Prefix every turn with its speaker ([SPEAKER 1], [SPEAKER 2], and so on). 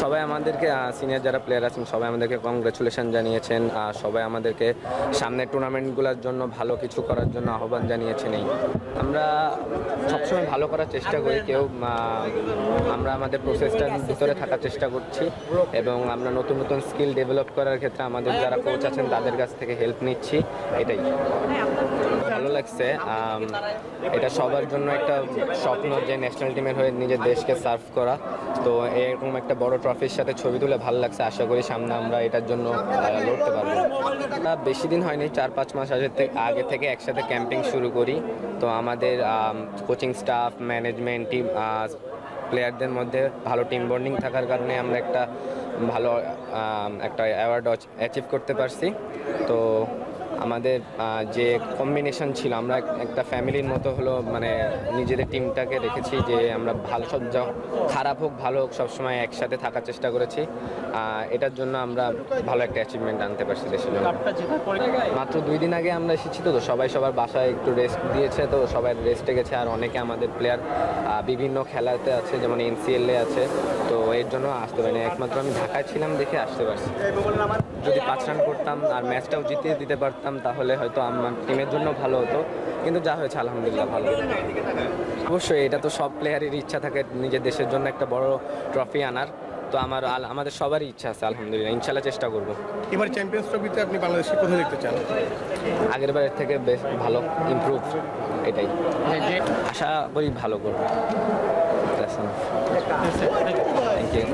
[SPEAKER 1] সবাই আমাদেরকে সিনিয়র যারা প্লেয়ার আছেন সবাই আমাদেরকে কংগ্রেচুলেশন জানিয়েছেন, সবাই আমাদেরকে সামনের টুর্নামেন্টগুলোর জন্য ভালো কিছু করার জন্য আহ্বান জানিয়েছেন। আমরা সবসময় ভালো করার চেষ্টা করি, আমরা আমাদের প্রসেসটার ভিতরে থাকার চেষ্টা করছি এবং আমরা নতুন নতুন স্কিল ডেভেলপ করার ক্ষেত্রে আমাদের যারা কোচ আছেন তাদের কাছ থেকে হেল্প নিচ্ছি। এটাই ভালো লাগছে। এটা সবার জন্য একটা স্বপ্ন যে ন্যাশনাল টিমের হয়ে নিজের দেশকে সার্ভ করা। তো এরকম একটা বড় ট্রফির সাথে ছবি তুলে ভালো লাগছে। আশা করি সামনে আমরা এটার জন্য লড়তে পারবো। বেশি দিন হয়নি, 4-5 মাস আগে থেকে একসাথে ক্যাম্পিং শুরু করি। তো আমাদের কোচিং স্টাফ, ম্যানেজমেন্ট, টিম, প্লেয়ারদের মধ্যে ভালো টিম বন্ডিং থাকার কারণে আমরা একটা ভালো অ্যাওয়ার্ড অ্যাচিভ করতে পারছি। তো আমাদের যে কম্বিনেশন ছিল, আমরা একটা ফ্যামিলির মতো হলো, মানে নিজেদের টিমটাকে রেখেছি যে আমরা ভালো সব খারাপ হোক ভালো হোক সবসময় একসাথে থাকার চেষ্টা করেছি। এটার জন্য আমরা ভালো একটা অ্যাচিভমেন্ট আনতে পারছি দেশের জন্য। মাত্র 2 দিন আগে আমরা এসেছি, তো সবাই সবার বাসায় একটু রেস্ট দিয়েছে, তো সবাই রেস্টে গেছে। আর অনেকে আমাদের প্লেয়ার বিভিন্ন খেলাতে আছে, যেমন NCL-এ আছে, তো এর জন্য আসতে পারিনি। একমাত্র আমি ঢাকায় ছিলাম দেখে আসতে পারছি। যদি 5 রান করতাম আর ম্যাচটাও জিতিয়ে দিতে পারতাম তাহলে হয়তো আমার টিমের জন্য ভালো হতো, কিন্তু যা হয়েছে আলহামদুলিল্লাহ ভালো। অবশ্যই এটা তো সব প্লেয়ারেরই ইচ্ছা থাকে নিজের দেশের জন্য একটা বড় ট্রফি আনার। তো আমাদের সবারই ইচ্ছা আছে, আলহামদুলিল্লাহ ইনশাল্লাহ চেষ্টা করবো।
[SPEAKER 2] এবার চ্যাম্পিয়ন্স ট্রফিতে আপনি বাংলাদেশকে কোথায় দেখতে চান?
[SPEAKER 1] আগের বারের থেকে বেশ ভালো ইমপ্রুভ, এটাই আশা করি ভালো করবো। Thank you.